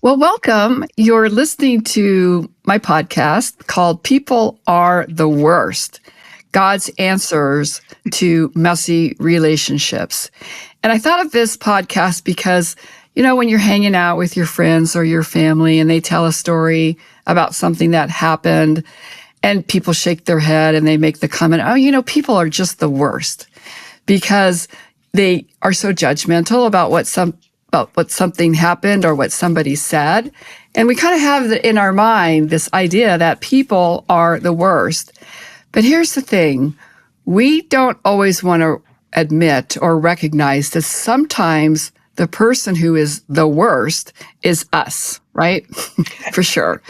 Well, welcome. You're listening to my podcast called People Are the Worst, God's Answers to Messy Relationships. And I thought of this podcast because, when you're hanging out with your friends or your family and they tell a story about something that happened and people shake their head and they make the comment, people are just the worst because they are so judgmental about what something happened or what somebody said. And we kind of have in our mind this idea that people are the worst. But here's the thing. We don't always want to admit or recognize that sometimes the person who is the worst is us, right? For sure.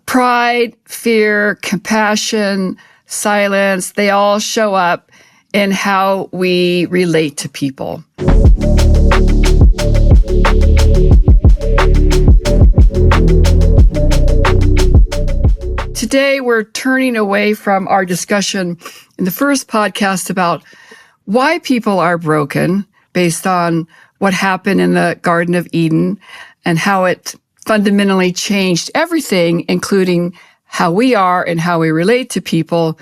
Pride, fear, compassion, silence, they all show up in how we relate to people. Today, we're turning away from our discussion in the first podcast about why people are broken based on what happened in the Garden of Eden and how it fundamentally changed everything, including how we are and how we relate to people,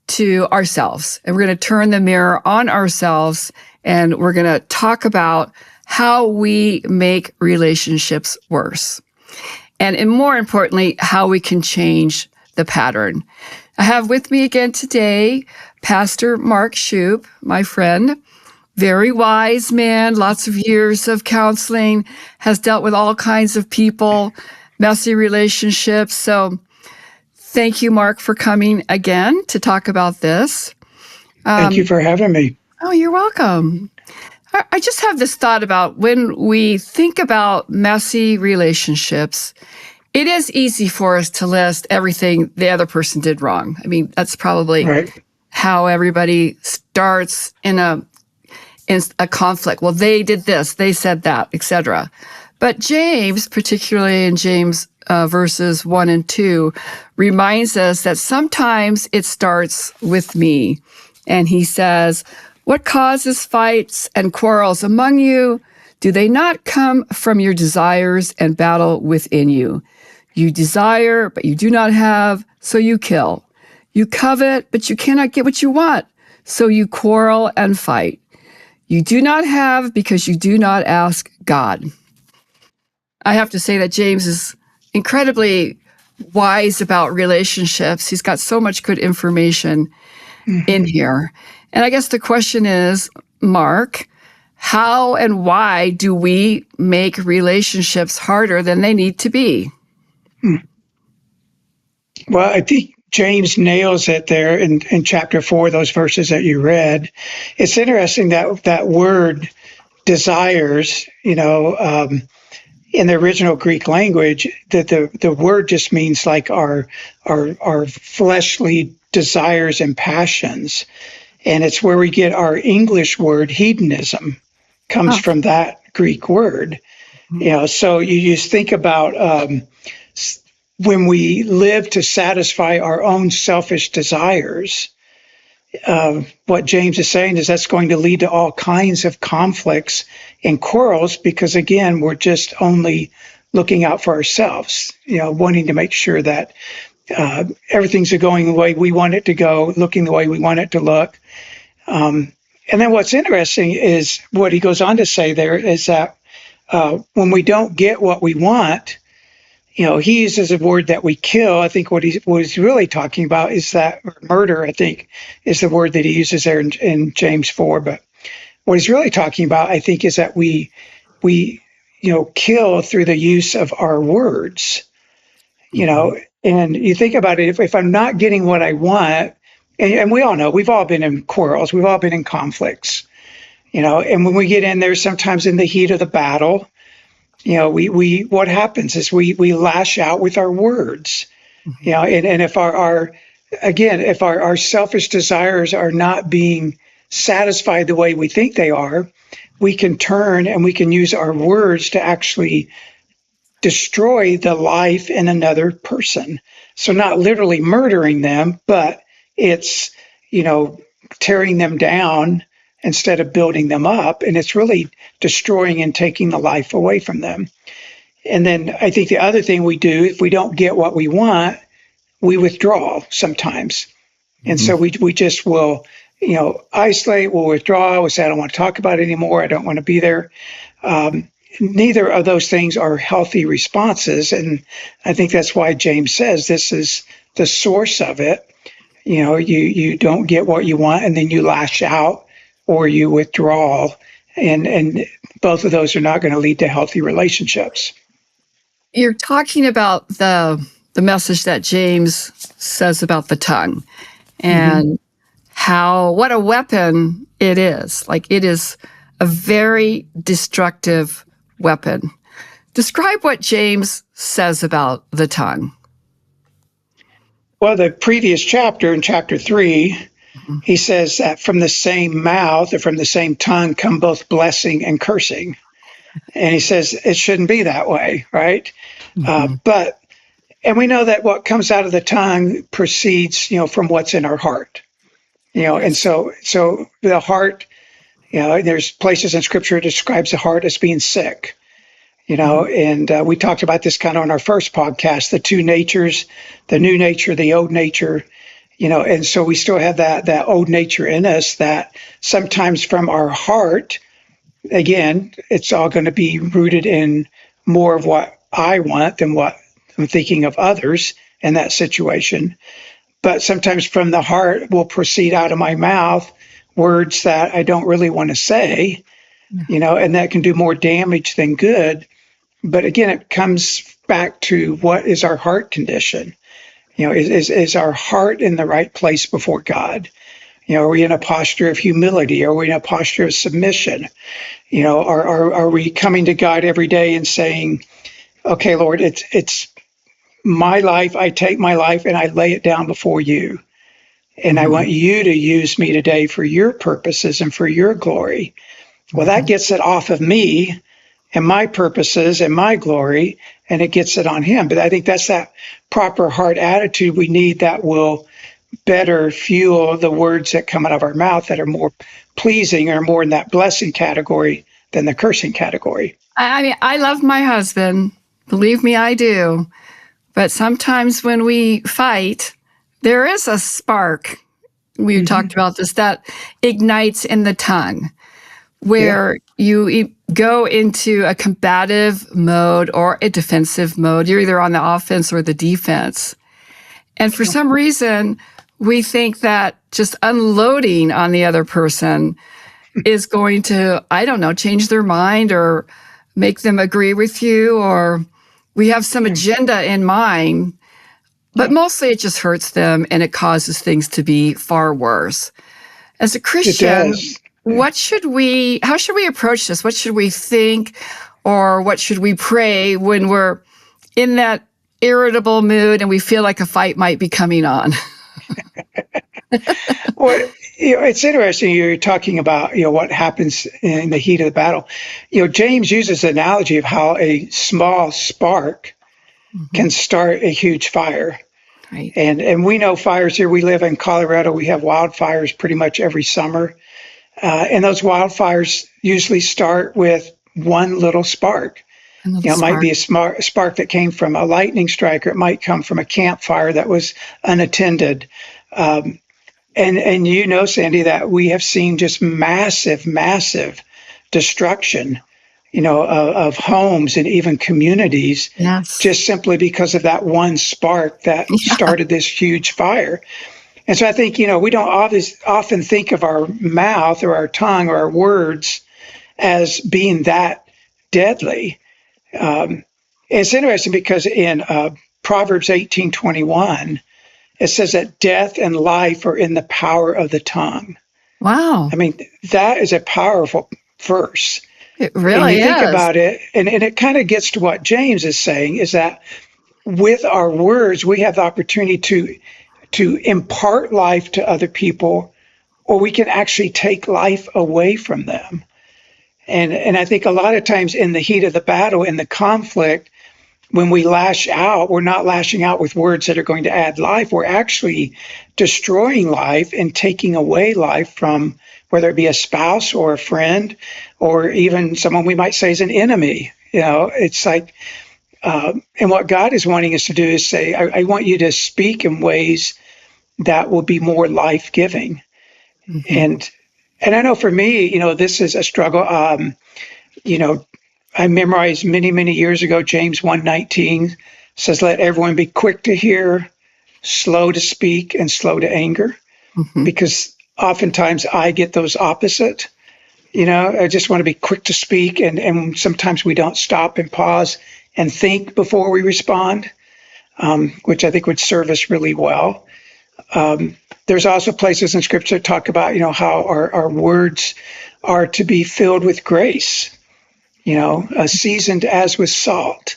to ourselves. And we're going to turn the mirror on ourselves and we're going to talk about how we make relationships worse. And more importantly, how we can change the pattern. I have with me again today, Pastor Mark Shoup, my friend, very wise man, lots of years of counseling, has dealt with all kinds of people, messy relationships. So thank you, Mark, for coming again to talk about this. Thank you for having me. Oh, you're welcome. I just have this thought about when we think about messy relationships, it is easy for us to list everything the other person did wrong. I mean, that's probably how everybody starts in a conflict. Well, they did this, they said that, etc. But James, particularly in James verses 1 and 2, reminds us that sometimes it starts with me. And he says, "What causes fights and quarrels among you? Do they not come from your desires and battle within you? You desire, but you do not have, so you kill. You covet, but you cannot get what you want, so you quarrel and fight. You do not have because you do not ask God." I have to say that James is incredibly wise about relationships. He's got so much good information in here. And I guess the question is, Mark, how and why do we make relationships harder than they need to be? Well, I think James nails it there in chapter 4, those verses that you read. It's interesting that word desires, in the original Greek language, that the word just means like our fleshly desires and passions. And it's where we get our English word hedonism, comes from that Greek word. So you just think about when we live to satisfy our own selfish desires, what James is saying is that's going to lead to all kinds of conflicts and quarrels because, again, we're just only looking out for ourselves, wanting to make sure that everything's going the way we want it to go, looking the way we want it to look. And then what's interesting is what he goes on to say there is that when we don't get what we want, he uses a word that we kill. I think what he's really talking about is that murder, I think, is the word that he uses there in James 4. But what he's really talking about, I think, is that we kill through the use of our words, and you think about it, if I'm not getting what I want, and we all know, we've all been in quarrels, we've all been in conflicts, and when we get in there, sometimes in the heat of the battle, we what happens is we lash out with our words, and if our selfish desires are not being satisfied the way we think they are, we can turn and we can use our words to actually destroy the life in another person. So not literally murdering them, but it's, tearing them down instead of building them up. And it's really destroying and taking the life away from them. And then I think the other thing we do, if we don't get what we want, we withdraw sometimes. And Mhm. so we just will, isolate, we'll withdraw, we'll say, I don't want to talk about it anymore. I don't want to be there. Neither of those things are healthy responses. And I think that's why James says this is the source of it. You don't get what you want and then you lash out or you withdraw. And both of those are not going to lead to healthy relationships. You're talking about the message that James says about the tongue Mm-hmm. and what a weapon it is. Like, it is a very destructive weapon. Describe what James says about the tongue. Well, the previous chapter, in chapter 3, Mhm. he says that from the same mouth or from the same tongue come both blessing and cursing. And he says it shouldn't be that way, right? Mhm. And we know that what comes out of the tongue proceeds, from what's in our heart, and Yes. so the heart, there's places in scripture that describes the heart as being sick, Mhm. and we talked about this kind of on our first podcast, the two natures, the new nature, the old nature, and so we still have that old nature in us that sometimes from our heart, again, it's all going to be rooted in more of what I want than what I'm thinking of others in that situation. But sometimes from the heart will proceed out of my mouth words that I don't really want to say, Yeah. and that can do more damage than good. But again, it comes back to what is our heart condition? Is our heart in the right place before God? Are we in a posture of humility? Are we in a posture of submission? Are we coming to God every day and saying, okay, Lord, it's my life. I take my life and I lay it down before you. And I Mhm. want you to use me today for your purposes and for your glory. Well, that Mhm. gets it off of me and my purposes and my glory, and it gets it on him. But I think that's that proper heart attitude we need that will better fuel the words that come out of our mouth that are more pleasing or more in that blessing category than the cursing category. I mean, I love my husband. Believe me, I do. But sometimes when we fight, there is a spark. We talked Mm-hmm. about this that ignites in the tongue, Yeah, where you go into a combative mode or a defensive mode. You're either on the offense or the defense. And for yeah, some reason, we think that just unloading on the other person is going to, I don't know, change their mind or make them agree with you, or we have some yeah, agenda in mind, but yeah. mostly it just hurts them and it causes things to be far worse. As a It Christian, does. Yeah. how should we approach this? What should we think or what should we pray when we're in that irritable mood and we feel like a fight might be coming on? Well, it's interesting you're talking about, what happens in the heat of the battle. James uses the analogy of how a small spark Mhm. can start a huge fire. Right. And we know fires here. We live in Colorado. We have wildfires pretty much every summer. And those wildfires usually start with one little spark. Another It might spark. be a spark that came from a lightning strike, or it might come from a campfire that was unattended. Um, and Sandy, that we have seen just massive, massive destruction, of homes and even communities, Yes. just simply because of that one spark that Yeah. started this huge fire. And so I think, we don't often think of our mouth or our tongue or our words as being that deadly. It's interesting because in Proverbs 18:21, it says that death and life are in the power of the tongue. Wow. I mean, that is a powerful verse. It And you really think is. about it, and it kind of gets to what James is saying is that with our words, we have the opportunity to impart life to other people, or we can actually take life away from them. And I think a lot of times in the heat of the battle, in the conflict, when we lash out, we're not lashing out with words that are going to add life. We're actually destroying life and taking away life from whether it be a spouse or a friend or even someone we might say is an enemy. It's like And what God is wanting us to do is say, I want you to speak in ways that will be more life-giving. Mm-hmm. And I know for me, this is a struggle. You know, I memorized many years ago, James 1:19 says, let everyone be quick to hear, slow to speak, and slow to anger. Mm-hmm. Because oftentimes I get those opposite. I just want to be quick to speak. And sometimes we don't stop and pause and think before we respond, which I think would serve us really well. There's also places in scripture that talk about, how our words are to be filled with grace, seasoned as with salt.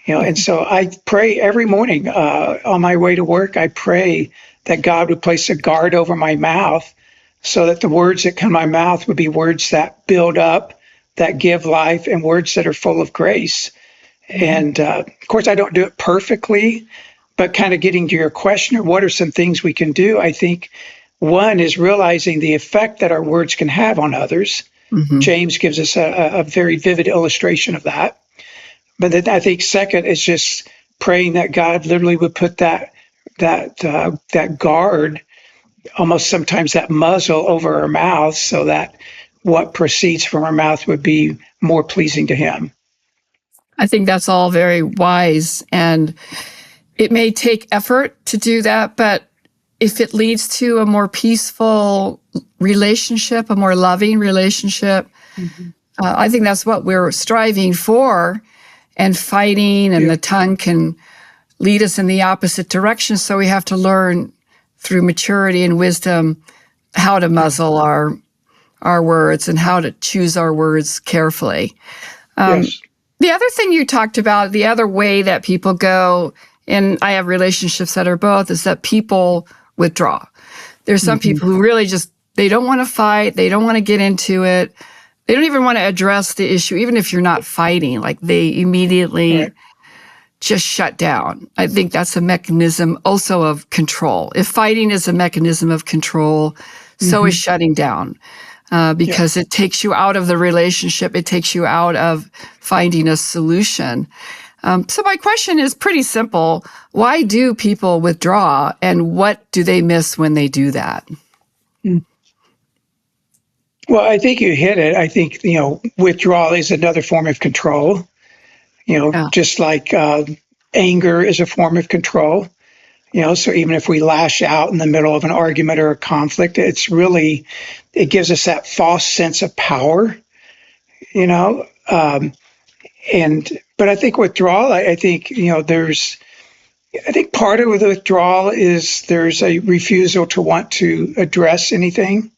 And so I pray every morning on my way to work, I pray that God would place a guard over my mouth so that the words that come my mouth would be words that build up, that give life, and words that are full of grace. And of course, I don't do it perfectly, but kind of getting to your question, what are some things we can do? I think one is realizing the effect that our words can have on others. Mm-hmm. James gives us a very vivid illustration of that. But then I think second is just praying that God literally would put that guard, almost sometimes that muzzle over our mouth, so that what proceeds from our mouth would be more pleasing to Him. I think that's all very wise, and it may take effort to do that, but if it leads to a more peaceful relationship, a more loving relationship, I think that's what we're striving for. And fighting and the tongue can lead us in the opposite direction. So we have to learn through maturity and wisdom how to muzzle our words and how to choose our words carefully. Yes. The other thing you talked about, the other way that people go, and I have relationships that are both, is that people withdraw. There's some people who really just, they don't want to fight. They don't want to get into it. They don't even want to address the issue, even if you're not fighting. Like they immediately just shut down. I think that's a mechanism also of control. If fighting is a mechanism of control, so is shutting down. Because it takes you out of the relationship. It takes you out of finding a solution. So my question is pretty simple. Why do people withdraw, and what do they miss when they do that? Well, I think you hit it. I think, withdrawal is another form of control, just like anger is a form of control. So even if we lash out in the middle of an argument or a conflict, it gives us that false sense of power, but I think withdrawal, I think part of the withdrawal is there's a refusal to want to address anything,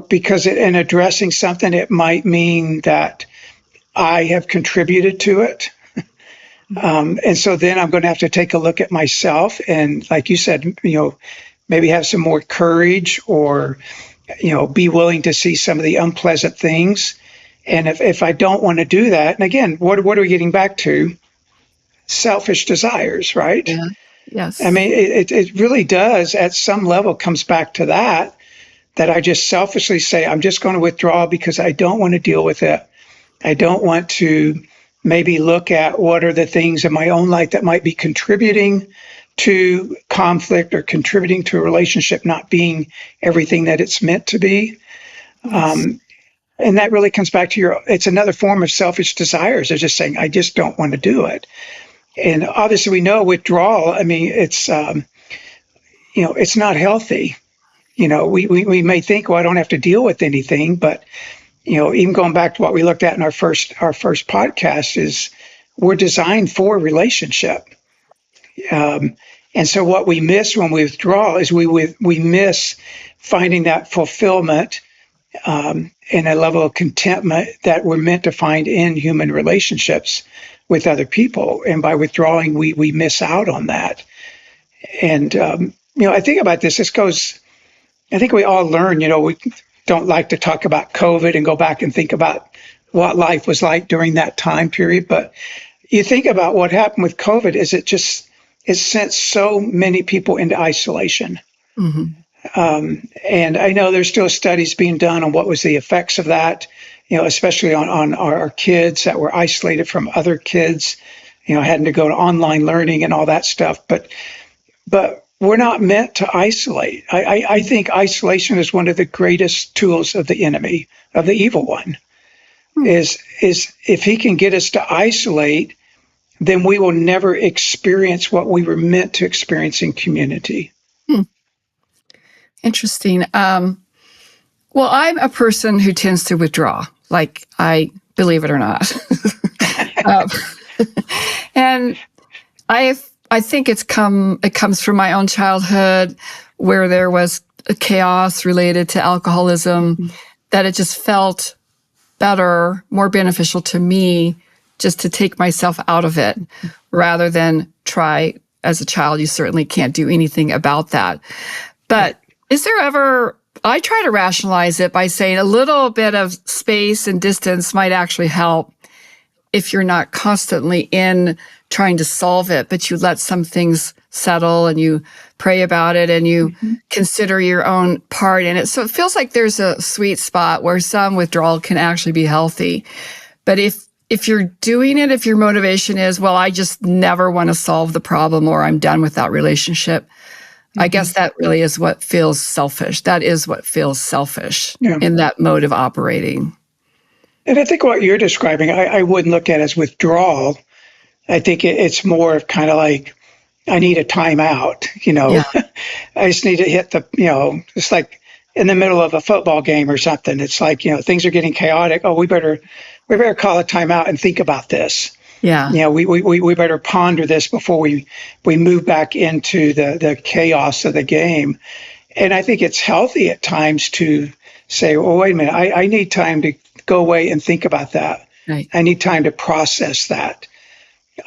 because in addressing something, it might mean that I have contributed to it. And so then I'm going to have to take a look at myself and, like you said, maybe have some more courage, or, be willing to see some of the unpleasant things. And if I don't want to do that, and again, what are we getting back to? Selfish desires, right? Yeah. Yes. I mean, it really does at some level comes back to that I just selfishly say, I'm just going to withdraw because I don't want to deal with it. I don't want to maybe look at what are the things in my own life that might be contributing to conflict or contributing to a relationship not being everything that it's meant to be. Yes. And that really comes back to it's another form of selfish desires. They're just saying, I just don't want to do it. And obviously we know withdrawal, I mean, it's not healthy. We may think, well, I don't have to deal with anything, but even going back to what we looked at in our first podcast, is we're designed for relationship. And so what we miss when we withdraw is we miss finding that fulfillment and a level of contentment that we're meant to find in human relationships with other people. And by withdrawing, we miss out on that. And, I think about this, I think we all learn, we don't like to talk about COVID and go back and think about what life was like during that time period. But you think about what happened with COVID is it sent so many people into isolation. And I know there's still studies being done on what was the effects of that, especially on our kids that were isolated from other kids. having to go to online learning and all that stuff. But we're not meant to isolate. I think isolation is one of the greatest tools of the enemy, of the evil one. Is if he can get us to isolate, then we will never experience what we were meant to experience in community. Interesting. Well, I'm a person who tends to withdraw, like I believe it or not. um, and I think it comes from my own childhood where there was a chaos related to alcoholism, that it just felt better, more beneficial to me just to take myself out of it rather than try. As a child, you certainly can't do anything about that. But is there ever, I try to rationalize it by saying a little bit of space and distance might actually help if you're not constantly in trying to solve it, but you let some things settle and you pray about it and you consider your own part in it. So it feels like there's a sweet spot where some withdrawal can actually be healthy. But if you're doing it, if your motivation is, well, I just never want to solve the problem or I'm done with that relationship, I guess that really is what feels selfish. That is what feels selfish in that mode of operating. And I think what you're describing, I wouldn't look at as withdrawal. I think it's more of kind of like, I need a timeout, Yeah. I just need to hit it's like in the middle of a football game or something. It's like, things are getting chaotic. Oh, we better call a timeout and think about this. Yeah. We better ponder this before we move back into the chaos of the game. And I think it's healthy at times to say, well, wait a minute, I need time to go away and think about that. Right. I need time to process that.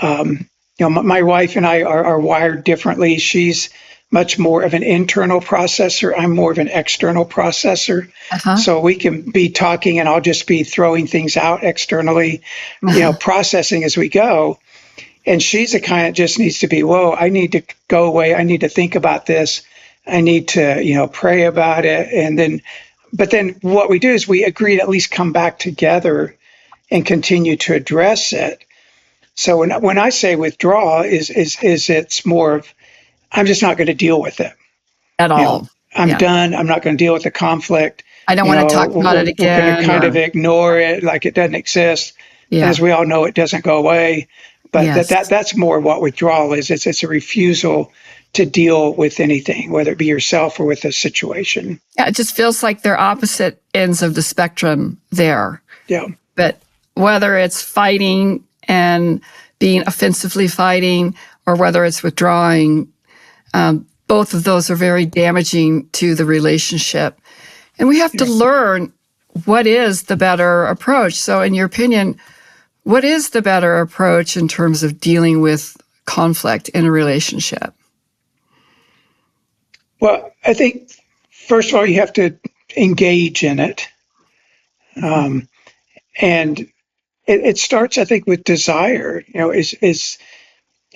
My wife and I are wired differently. She's much more of an internal processor. I'm more of an external processor. So we can be talking and I'll just be throwing things out externally, processing as we go. And she's the kind that just needs to be, whoa, I need to go away. I need to think about this. I need to, pray about it. But then what we do is we agree to at least come back together and continue to address it. So when I say withdraw is it's more of, I'm just not going to deal with it At all. I'm done. I'm not going to deal with the conflict. I don't want to talk about it again. We're going to kind of ignore it like it doesn't exist. Yeah. As we all know, it doesn't go away. But Yes. that's more what withdrawal is. It's a refusal to deal with anything, whether it be yourself or with a situation. Yeah, it just feels like they're opposite ends of the spectrum there. Yeah. But whether it's fighting and being offensively fighting or whether it's withdrawing, both of those are very damaging to the relationship. And we have to learn what is the better approach. So in your opinion, what is the better approach in terms of dealing with conflict in a relationship? Well, I think, first of all, you have to engage in it. And it starts, I think, with desire.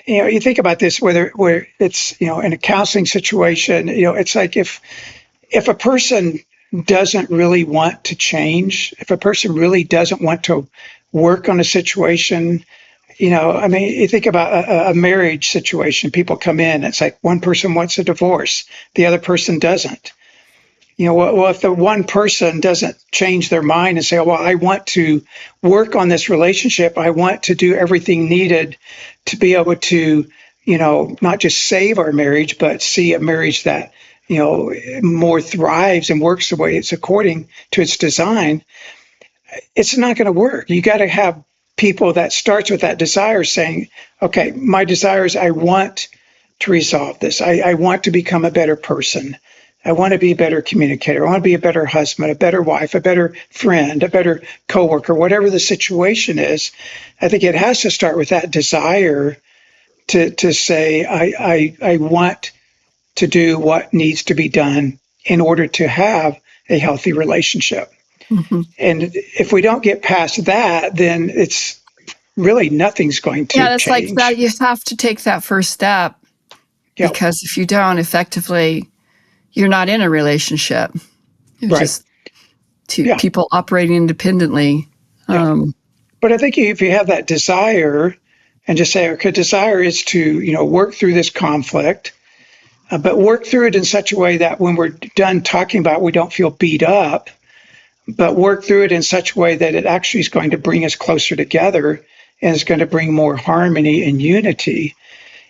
You think about this, where it's, in a counseling situation, it's like if a person doesn't really want to change, if a person really doesn't want to work on a situation, you think about a marriage situation. People come in, it's like one person wants a divorce, the other person doesn't. Well, if the one person doesn't change their mind and say, well, I want to work on this relationship, I want to do everything needed to be able to, not just save our marriage, but see a marriage that, more thrives and works the way it's according to its design, it's not going to work. You got to have people that starts with that desire saying, okay, my desire is I want to resolve this. I want to become a better person. I want to be a better communicator. I want to be a better husband, a better wife, a better friend, a better coworker, whatever the situation is. I think it has to start with that desire to say, I want to do what needs to be done in order to have a healthy relationship. Mm-hmm. And if we don't get past that, then it's really nothing's going to change. Yeah, it's like that. You have to take that first step because if you don't, effectively, you're not in a relationship. You're just two people operating independently. But I think if you have that desire and just say, okay, desire is to, work through this conflict, but work through it in such a way that when we're done talking about it, we don't feel beat up, but work through it in such a way that it actually is going to bring us closer together and is going to bring more harmony and unity.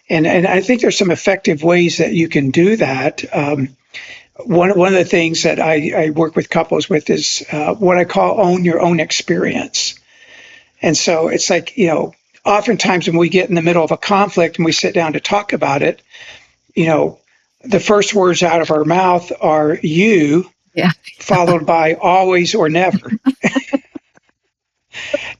And I think there's some effective ways that you can do that. One of the things that I work with couples with is what I call own your own experience. And so it's like, oftentimes when we get in the middle of a conflict and we sit down to talk about it, the first words out of our mouth are you, Yeah. followed by always or never.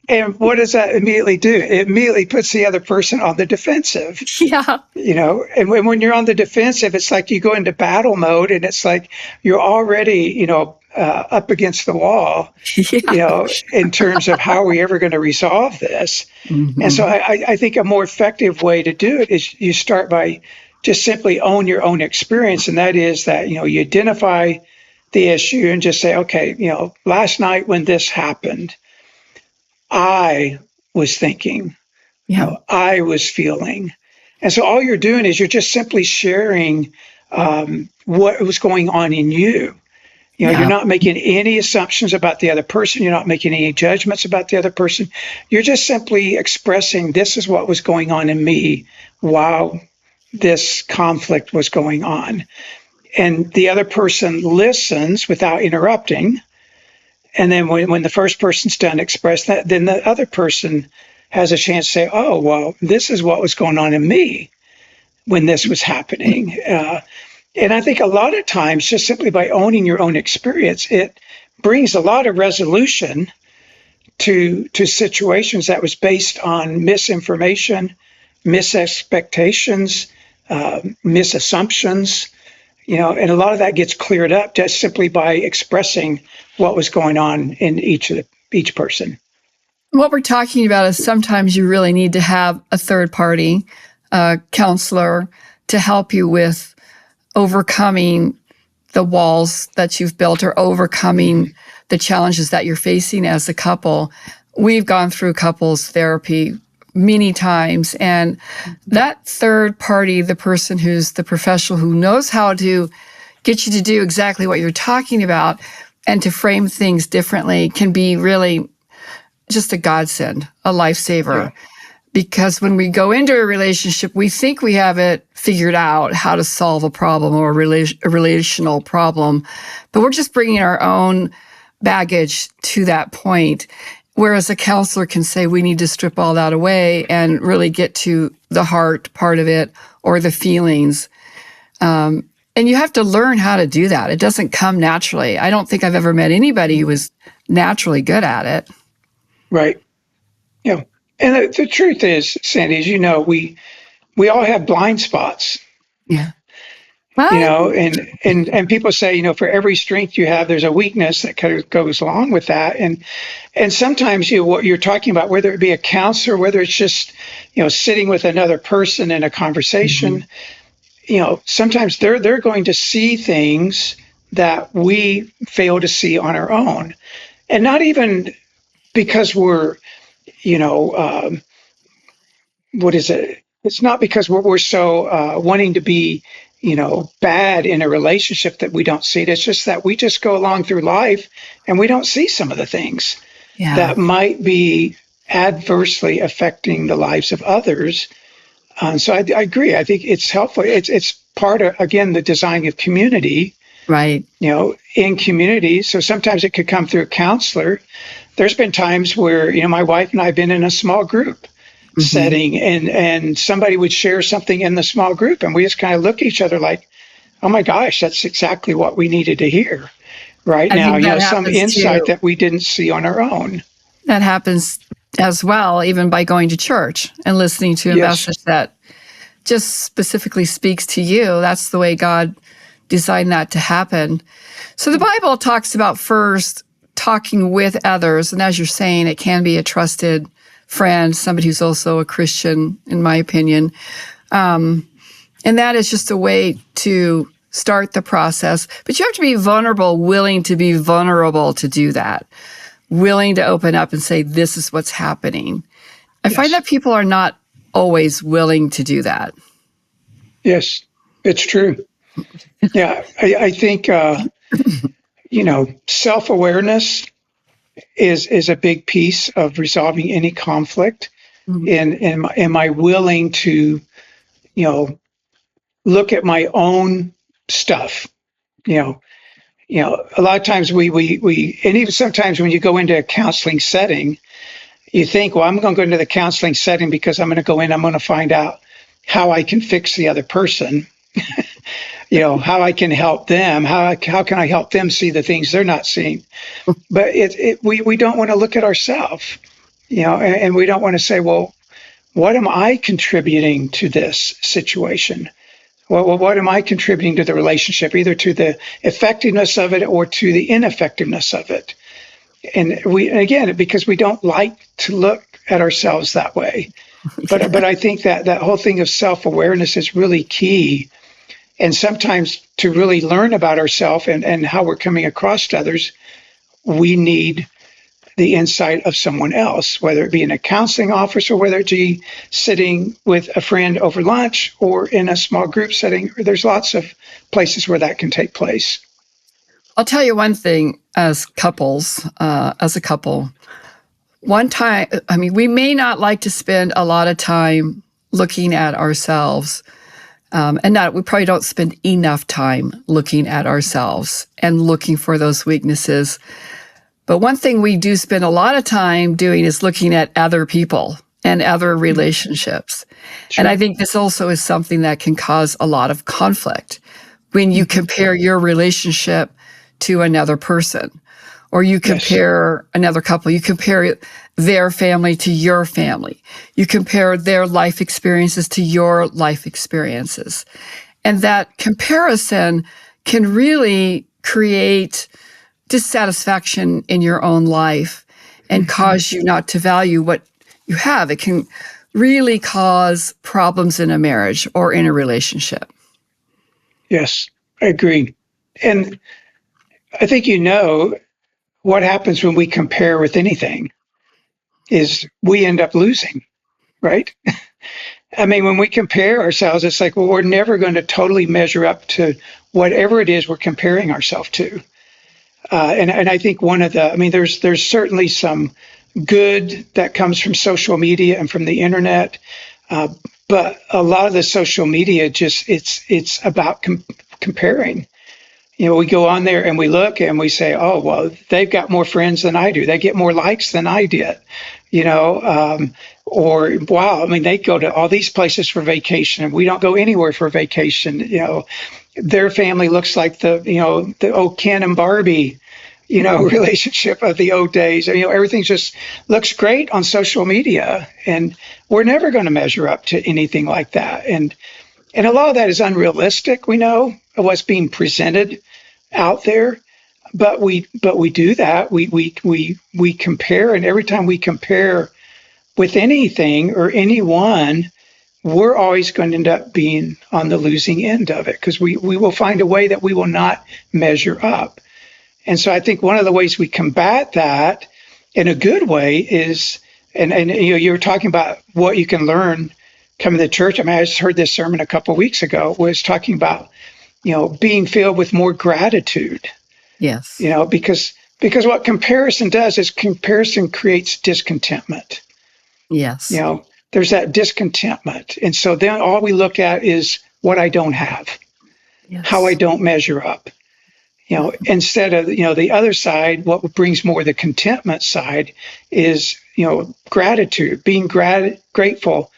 And what does that immediately do? It immediately puts the other person on the defensive. Yeah. And when you're on the defensive, it's like you go into battle mode, and it's like you're already, up against the wall, Yeah. in terms of how are we ever going to resolve this. Mm-hmm. And so I think a more effective way to do it is you start by just simply own your own experience. And that is that, you identify the issue and just say, okay, last night when this happened, I was thinking, Yeah. I was feeling. And so all you're doing is you're just simply sharing what was going on in you. Yeah. You're not making any assumptions about the other person. You're not making any judgments about the other person. You're just simply expressing this is what was going on in me while this conflict was going on. And the other person listens without interrupting. And then when the first person's done express that, then the other person has a chance to say, oh, well, this is what was going on in me when this was happening. And I think a lot of times, just simply by owning your own experience, it brings a lot of resolution to situations that was based on misinformation, misexpectations, misassumptions. And a lot of that gets cleared up just simply by expressing what was going on in each person. What we're talking about is sometimes you really need to have a third party, counselor, to help you with overcoming the walls that you've built or overcoming the challenges that you're facing as a couple. We've gone through couples therapy many times, and that third party, the person who's the professional who knows how to get you to do exactly what you're talking about and to frame things differently, can be really just a godsend, a lifesaver. Yeah. Because when we go into a relationship, we think we have it figured out how to solve a problem or a relational problem, but we're just bringing our own baggage to that point. Whereas a counselor can say, we need to strip all that away and really get to the heart part of it or the feelings. And you have to learn how to do that. It doesn't come naturally. I don't think I've ever met anybody who was naturally good at it. Right. Yeah. And the truth is, Sandy, as we all have blind spots. Yeah. And people say, for every strength you have, there's a weakness that kind of goes along with that. And sometimes what you're talking about, whether it be a counselor, whether it's just, sitting with another person in a conversation, sometimes they're going to see things that we fail to see on our own. And not even because we're, what is it? It's not because we're so wanting to be, bad in a relationship that we don't see it. It's just that we just go along through life and we don't see some of the things that might be adversely affecting the lives of others. So I agree. I think it's helpful. It's part of, again, the design of community. Right. In community. So sometimes it could come through a counselor. There's been times where, my wife and I have been in a small group setting and somebody would share something in the small group and we just kind of look at each other like, oh my gosh, that's exactly what we needed to hear right now. Some insight that we didn't see on our own. That happens as well, even by going to church and listening to a message that just specifically speaks to you. That's the way God designed that to happen. So the Bible talks about first talking with others. And as you're saying, it can be a trusted friend, somebody who's also a Christian, in my opinion. And that is just a way to start the process. But you have to be vulnerable, willing to be vulnerable to do that, willing to open up and say, this is what's happening. I find that people are not always willing to do that. Yes, it's true. Yeah, I think self-awareness is a big piece of resolving any conflict. Mhm. And am I willing to, look at my own stuff? You know, a lot of times and even sometimes when you go into a counseling setting, you think, well, I'm going to go into the counseling setting because I'm going to find out how I can fix the other person, how I can help them, how can I help them see the things they're not seeing. But we don't want to look at ourselves, and we don't want to say, well, what am I contributing to this situation? Well, what am I contributing to the relationship, either to the effectiveness of it or to the ineffectiveness of it? And again, because we don't like to look at ourselves that way. But I think that whole thing of self-awareness is really key. And sometimes to really learn about ourselves and how we're coming across to others, we need the insight of someone else, whether it be in a counseling office or whether it be sitting with a friend over lunch or in a small group setting. There's lots of places where that can take place. I'll tell you one thing as a couple, one time, we may not like to spend a lot of time looking at ourselves. We probably don't spend enough time looking at ourselves and looking for those weaknesses. But one thing we do spend a lot of time doing is looking at other people and other relationships. Sure. And I think this also is something that can cause a lot of conflict when you compare your relationship to another person, or you compare another couple, you compare their family to your family, you compare their life experiences to your life experiences. And that comparison can really create dissatisfaction in your own life and cause you not to value what you have. It can really cause problems in a marriage or in a relationship. Yes, I agree. And I think what happens when we compare with anything is we end up losing, right? When we compare ourselves, it's like, well, we're never going to totally measure up to whatever it is we're comparing ourselves to. And I think there's certainly some good that comes from social media and from the internet, but a lot of the social media it's about comparing. We go on there and we look and we say, oh, well, they've got more friends than I do. They get more likes than I did, or wow, they go to all these places for vacation and we don't go anywhere for vacation. Their family looks like the old Ken and Barbie, relationship of the old days. Everything just looks great on social media, and we're never going to measure up to anything like that. And a lot of that is unrealistic. We know of what's being presented out there, but we do that. We compare, and every time we compare with anything or anyone, we're always going to end up being on the losing end of it, because we will find a way that we will not measure up. And so I think one of the ways we combat that in a good way is, and you were talking about what you can learn coming to church. I just heard this sermon a couple of weeks ago, was talking about, being filled with more gratitude. Yes. Because what comparison does is comparison creates discontentment. Yes. There's that discontentment. And so then all we look at is what I don't have, how I don't measure up. Instead of, the other side, what brings more the contentment side is, gratitude, being grateful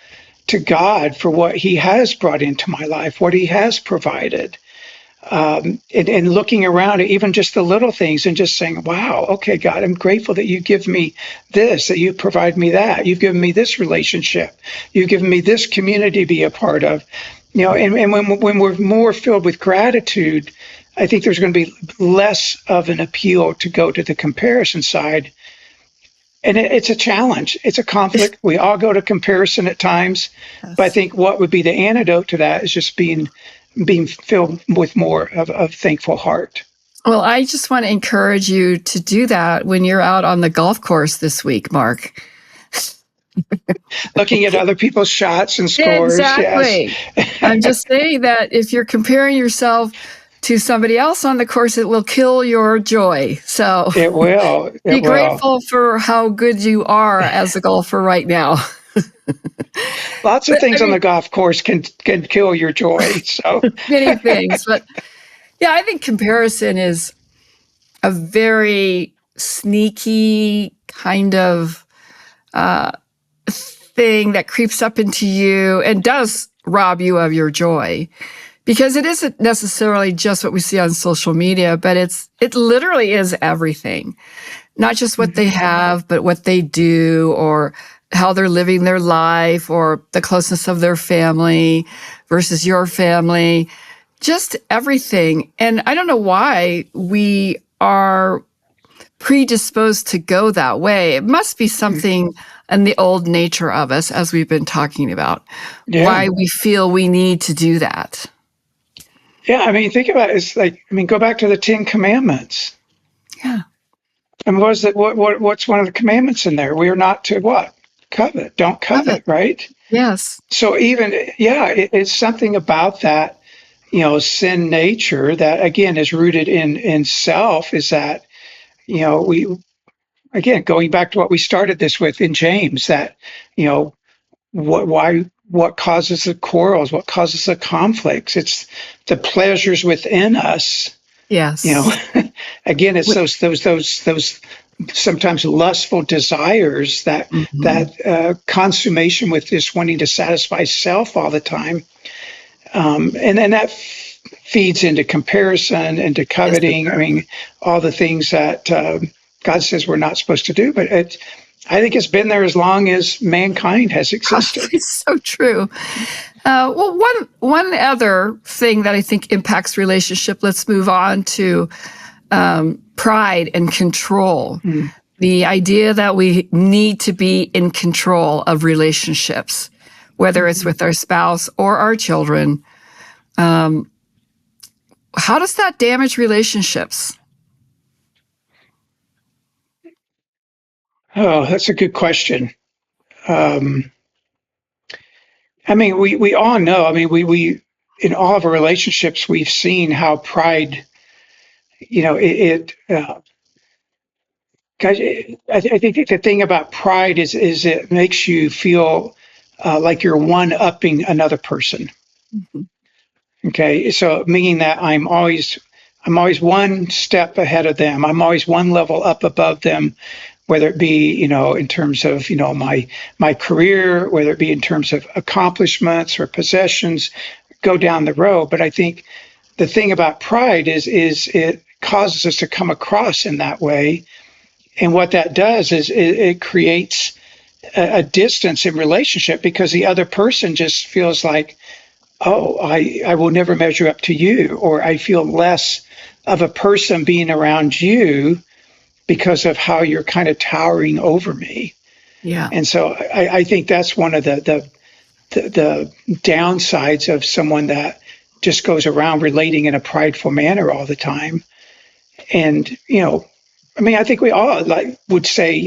to God for what he has brought into my life, what he has provided. And looking around at even just the little things and just saying, wow, okay, God, I'm grateful that you give me this, that you provide me that. You've given me this relationship. You've given me this community to be a part of. And when we're more filled with gratitude, I think there's going to be less of an appeal to go to the comparison side. And it's a challenge. It's a conflict. We all go to comparison at times. Yes. But I think what would be the antidote to that is just being filled with more of a thankful heart. Well, I just want to encourage you to do that when you're out on the golf course this week, Mark. Looking at other people's shots and scores. Yes. Exactly. I'm just saying that if you're comparing yourself to somebody else on the course, it will kill your joy. So It will. be It will. grateful for how good you are as a golfer right now. Lots of But I things on mean, the golf course can kill your joy. So many things. But yeah, I think comparison is a very sneaky kind of thing that creeps up into you and does rob you of your joy. Because it isn't necessarily just what we see on social media, but it literally is everything. Not just what they have, but what they do or how they're living their life or the closeness of their family versus your family. Just everything. And I don't know why we are predisposed to go that way. It must be something in the old nature of us, as we've been talking about, yeah. why we feel we need to do that. Yeah. I mean, think about it. It's like, I mean, go back to the Ten Commandments. Yeah. And what is it? What's one of the commandments in there? We are not to what? Covet. Don't Love it. covet, right? Yes. So even, yeah, it's something about that, sin nature that again is rooted in self is that, we, again, going back to what we started this with in James, that, what causes the quarrels, what causes the conflicts? It's the pleasures within us. You know, Yes. again, it's those sometimes lustful desires Mhm. that consummation with just wanting to satisfy self all the time, and then that feeds into comparison, into Yes, it coveting. I does. mean, all the things that God says we're not supposed to do, but I think it's been there as long as mankind has existed. It's so true. Well, one other thing that I think impacts relationship. Let's move on to pride and control. Mm. The idea that we need to be in control of relationships, whether it's with our spouse or our children. How does that damage relationships? Oh, that's a good question. Um, I mean, we all know. I mean, we in all of our relationships, we've seen how pride, guys, I think the thing about pride is it makes you feel like you're one upping another person. Mhm. Okay, so meaning that I'm always one step ahead of them. I'm always one level up above them, whether it be in terms of my career, whether it be in terms of accomplishments or possessions, go down the road. But I think the thing about pride is it causes us to come across in that way, and what that does is it creates a distance in relationship because the other person just feels like, oh, I will never measure up to you, or I feel less of a person being around you because of how you're kind of towering over me. Yeah. And so I think that's one of the downsides of someone that just goes around relating in a prideful manner all the time. And I mean, I think we all would say,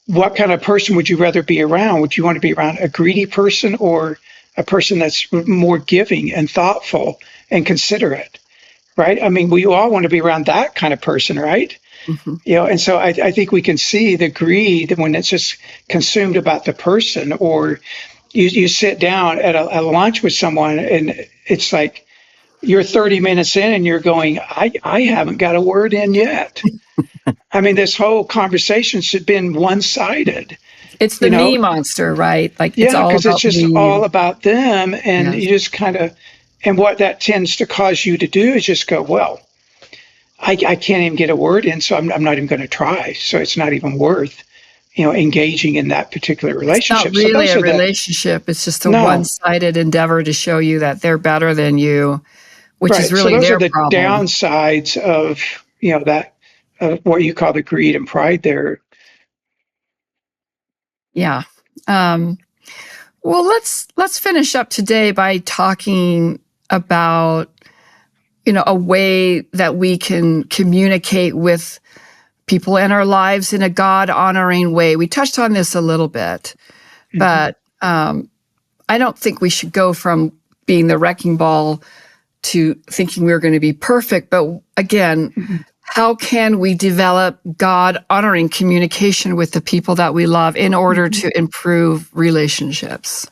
what kind of person would you rather be around? Would you want to be around a greedy person or a person that's more giving and thoughtful and considerate? Right? I mean, we all want to be around that kind of person, right? Mhm. And so I think we can see the greed when it's just consumed about the person, or you sit down at a lunch with someone and it's like you're 30 minutes in and you're going, I haven't got a word in yet. I mean, this whole conversation should have been one-sided, It's the you me know? monster, right? Like it's Yeah, all because it's about just me. all about them. And Yes. you just kind of, and what that tends to cause you to do is just go, well, I can't even get a word in, so I'm not even going to try. So it's not even worth, engaging in that particular It's not relationship. So really those a are the, relationship. It's just a no, one-sided endeavor to show you that they're better than you, which is right. So really those are their the problem. downsides of, that, what you call the greed and pride there. Yeah. Um, well, let's finish up today by talking about a way that we can communicate with people in our lives in a God-honoring way. We touched on this a little bit, but I don't think we should go from being the wrecking ball to thinking we're going to be perfect. But again, how can we develop God-honoring communication with the people that we love in order to improve relationships?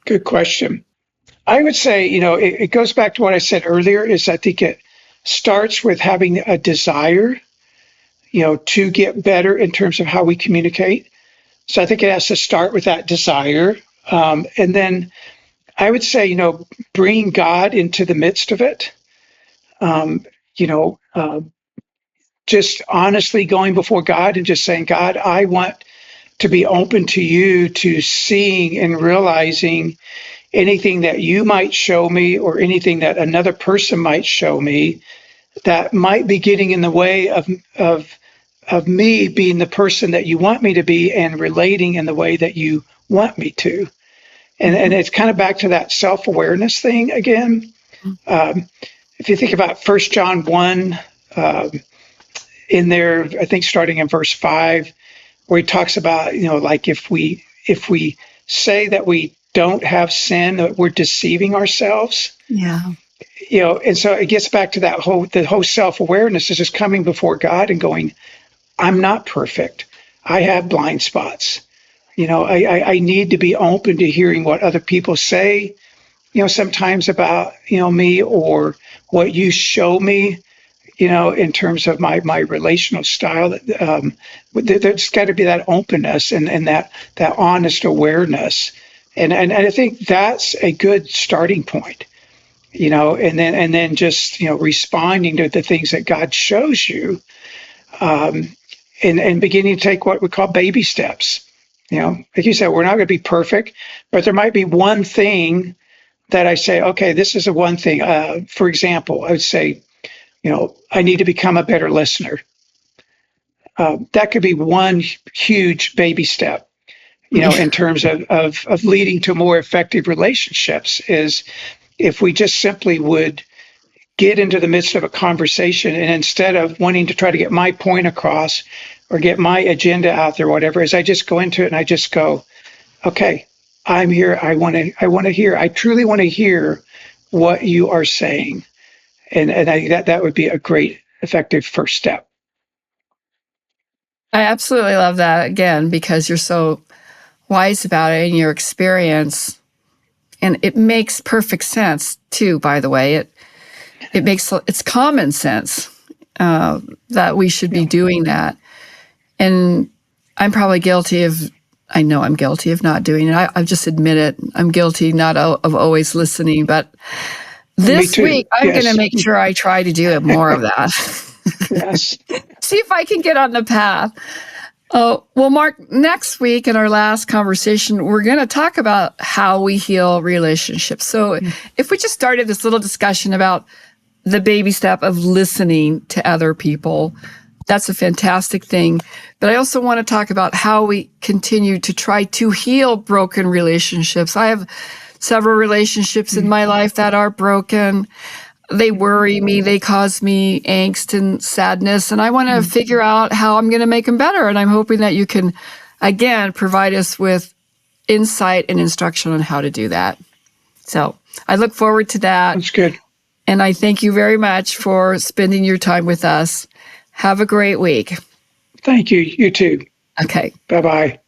Good question. I would say, it goes back to what I said earlier, is I think it starts with having a desire, to get better in terms of how we communicate. So I think it has to start with that desire. And then I would say, bringing God into the midst of it. Just honestly going before God and just saying, God, I want to be open to you, to seeing and realizing anything that you might show me or anything that another person might show me that might be getting in the way of me being the person that you want me to be and relating in the way that you want me to. And it's kind of back to that self-awareness thing again. If you think about 1 John 1, in there, I think starting in verse 5, where he talks about, like if we say that we don't have sin, that we're deceiving ourselves. Yeah. And so it gets back to the whole self-awareness is just coming before God and going, I'm not perfect. I have blind spots. I need to be open to hearing what other people say, sometimes about, me or what you show me, in terms of my relational style. There's got to be that openness and that honest awareness. And I think that's a good starting point, and then just, responding to the things that God shows you, and beginning to take what we call baby steps. Like you said, we're not going to be perfect, but there might be one thing that I say, okay, this is the one thing. For example, I would say, I need to become a better listener. That could be one huge baby step, in terms of leading to more effective relationships, is if we just simply would get into the midst of a conversation and instead of wanting to try to get my point across or get my agenda out there, whatever, is I just go into it and I just go, okay, I'm here. I want to hear. I truly want to hear what you are saying. And I think that would be a great, effective first step. I absolutely love that, again, because you're so wise about it in your experience. And it makes perfect sense, too, by the way. It's common sense that we should be doing that. And I know I'm guilty of not doing it. I just admit it. I'm guilty not of always listening. But this week, I'm going to make sure I try to do more of that. Yes. See if I can get on the path. Well, Mark, next week in our last conversation, we're going to talk about how we heal relationships. So if we just started this little discussion about the baby step of listening to other people, that's a fantastic thing. But I also want to talk about how we continue to try to heal broken relationships. I have several relationships in my life that are broken. They worry me. They cause me angst and sadness. And I want to figure out how I'm going to make them better. And I'm hoping that you can, again, provide us with insight and instruction on how to do that. So I look forward to that. That's good. And I thank you very much for spending your time with us. Have a great week. Thank you. You too. Okay. Bye-bye.